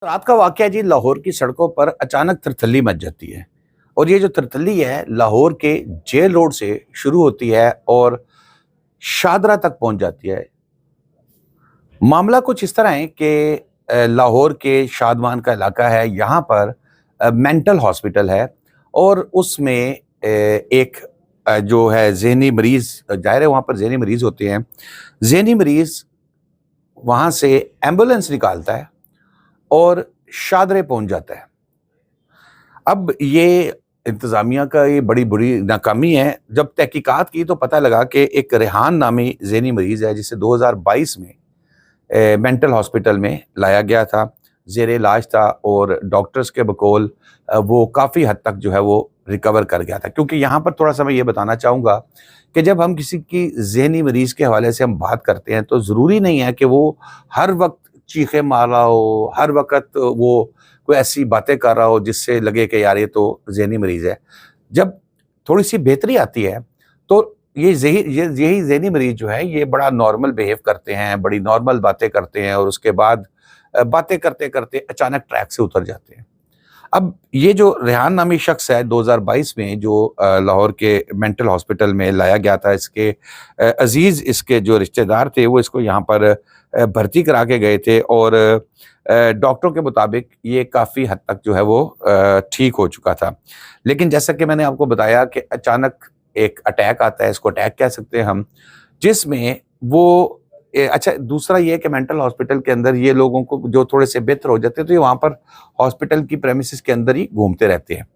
रात का वाकया जी लाहौर की सड़कों पर अचानक तरथल्ली मच जाती है। और ये जो तरथल्ली है लाहौर के जेल रोड से शुरू होती है और शादरा तक पहुंच जाती है। मामला कुछ इस तरह है कि लाहौर के शादमान का इलाका है, यहाँ पर मेंटल हॉस्पिटल है और उसमें एक जो है जहनी मरीज, जाहिर है वहाँ पर जहनी मरीज होते हैं। जहनी मरीज वहाँ से एम्बुलेंस निकालता है और शादरे पहुंच जाता है। अब ये इंतज़ामिया का ये बड़ी बुरी नाकामी है। जब तहकीकात की तो पता लगा कि एक रेहान नामी ज़हनी मरीज़ है जिसे 2022 में मेंटल हॉस्पिटल में लाया गया था, ज़ेरे इलाज था और डॉक्टर्स के बकौल वो काफ़ी हद तक जो है वो रिकवर कर गया था। क्योंकि यहाँ पर थोड़ा-सा मैं ये बताना चाहूँगा कि जब हम किसी की ज़हनी मरीज़ के हवाले से हम बात करते हैं तो ज़रूरी नहीं है कि वो हर वक़्त चीखें मार रहा हो, हर वक़्त वो कोई ऐसी बातें कर रहा हो जिससे लगे कि यार ये तो ज़हनी मरीज़ है। जब थोड़ी-सी बेहतरी आती है तो यही ज़हनी मरीज़ जो है ये बड़ा नॉर्मल बिहेव करते हैं, बड़ी नॉर्मल बातें करते हैं और उसके बाद बातें करते-करते अचानक ट्रैक से उतर जाते हैं। अब ये जो रेहान नामी शख्स है 2022 में जो लाहौर के मेंटल हॉस्पिटल में लाया गया था, इसके अजीज़ इसके जो रिश्तेदार थे वो इसको यहाँ पर भर्ती करा के गए थे और डॉक्टरों के मुताबिक ये काफ़ी हद तक जो है वो ठीक हो चुका था। लेकिन जैसा कि मैंने आपको बताया कि अचानक एक अटैक आता है, इसको अटैक कह सकते हैं हम, जिसमें वो अच्छा दूसरा ये है कि मेंटल हॉस्पिटल के अंदर ये लोगों को जो थोड़े से बेहतर हो जाते हैं तो ये वहाँ पर हॉस्पिटल की प्रेमिसेस के अंदर ही घूमते रहते हैं।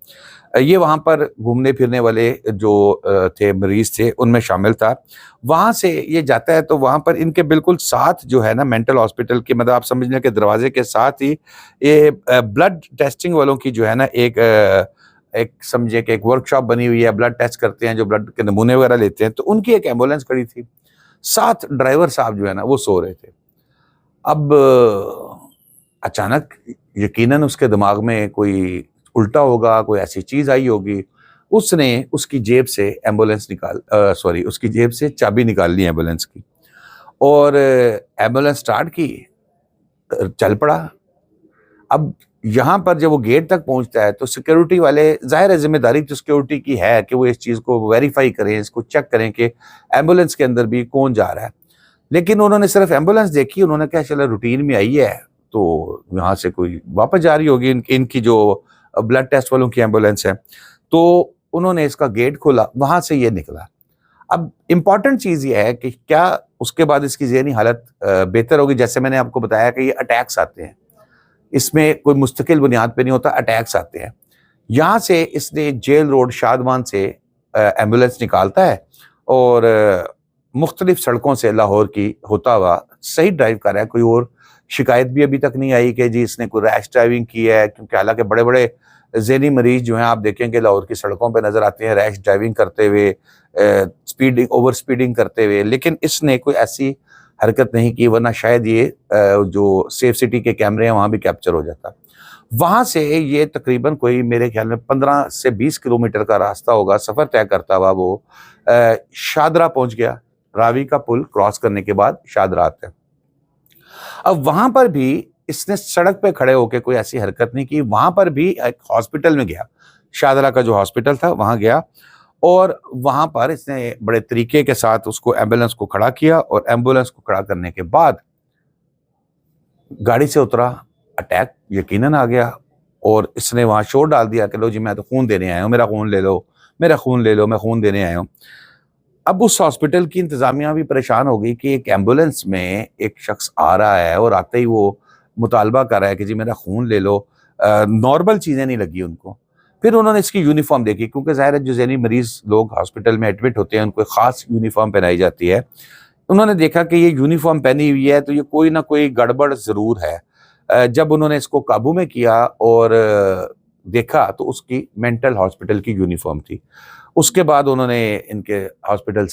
ये वहाँ पर घूमने फिरने वाले जो थे मरीज थे उनमें शामिल था। वहाँ से ये जाता है तो वहाँ पर इनके बिल्कुल साथ जो है ना मेंटल हॉस्पिटल के मतलब आप समझ लें कि दरवाजे के साथ ही ये ब्लड टेस्टिंग वालों की जो है ना एक समझिए कि एक वर्कशॉप बनी हुई है, ब्लड टेस्ट करते हैं, जो ब्लड के नमूने वगैरह लेते हैं, तो उनकी एक एम्बुलेंस खड़ी थी। साथ ड्राइवर साहब जो है ना वो सो रहे थे। अब अचानक यकीनन उसके दिमाग में कोई उल्टा होगा, कोई ऐसी चीज़ आई होगी। उसने उसकी जेब से उसकी जेब से चाबी निकाल ली एम्बुलेंस की और एम्बुलेंस स्टार्ट की, चल पड़ा। अब यहाँ पर जब वो गेट तक पहुँचता है तो सिक्योरिटी वाले, ज़ाहिर है ज़िम्मेदारी तो सिक्योरिटी की है कि वो इस चीज़ को वेरीफ़ाई करें, इसको चेक करें कि एम्बुलेंस के अंदर भी कौन जा रहा है। लेकिन उन्होंने सिर्फ एम्बुलेंस देखी, उन्होंने कहा चलो रूटीन में आई है, तो यहाँ से कोई वापस जा रही होगी, इनकी जो ब्लड टेस्ट वालों की एम्बुलेंस है। तो उन्होंने इसका गेट खोला, वहाँ से ये निकला। अब इम्पॉर्टेंट चीज़ ये है कि क्या उसके बाद इसकी ज़हनी हालत बेहतर होगी? जैसे मैंने आपको बताया कि ये अटैक्स आते हैं, इसमें कोई मुस्तकिल बुनियाद पे नहीं होता, अटैक्स आते हैं। यहाँ से इसने जेल रोड शादमान से एम्बुलेंस निकालता है और मुख्तलिफ सड़कों से लाहौर की होता हुआ सही ड्राइव कर रहा है। कोई और शिकायत भी अभी तक नहीं आई कि जी इसने कोई रैश ड्राइविंग की है, क्योंकि हालांकि बड़े बड़े ज़हनी मरीज जो हैं आप देखेंगे लाहौर की सड़कों पे नजर आते हैं रैश ड्राइविंग करते हुए, स्पीडिंग ओवर स्पीडिंग करते हुए, लेकिन इसने कोई ऐसी हरकत नहीं की, वरना शायद ये जो सेफ सिटी के कैमरे हैं वहाँ भी कैप्चर हो जाता। वहाँ से ये तकरीबन कोई मेरे ख्याल में 15 से 20 किलोमीटर का रास्ता होगा, सफ़र तय करता हुआ वो शादरा पहुँच गया। रावी का पुल क्रॉस करने के बाद शादरा आता है। अब वहाँ पर भी इसने सड़क पे खड़े होके कोई ऐसी हरकत नहीं की, वहाँ पर भी एक हॉस्पिटल में गया। शादरा का जो हॉस्पिटल था वहाँ गया और वहाँ पर इसने बड़े तरीके के साथ उसको एम्बुलेंस को खड़ा किया और एम्बुलेंस को खड़ा करने के बाद गाड़ी से उतरा, अटैक यकीनन आ गया और इसने वहाँ शोर डाल दिया कि लो जी मैं तो खून देने आया हूँ, मेरा खून ले लो, मेरा खून ले लो, मैं खून देने आया हूँ। अब उस हॉस्पिटल की इंतज़ामिया भी परेशान हो गई कि एक एम्बुलेंस में एक शख्स आ रहा है और आते ही वो मुतालबा कर रहा है कि जी मेरा खून ले लो। नॉर्मल चीज़ें नहीं लगी उनको। फिर उन्होंने इसकी यूनिफ़ॉर्म देखी, क्योंकि ज़ाहिर है जो ज़हनी मरीज़ लोग हॉस्पिटल में एडमिट होते हैं उनको एक ख़ास यूनिफ़ॉर्म पहनाई जाती है। उन्होंने देखा कि ये यूनिफ़ॉर्म पहनी हुई है तो ये कोई ना कोई गड़बड़ ज़रूर है। जब उन्होंने इसको काबू में किया और देखा तो उसकी मेंटल हॉस्पिटल की यूनिफ़ॉर्म थी। उसके बाद उन्होंने इनके हॉस्पिटल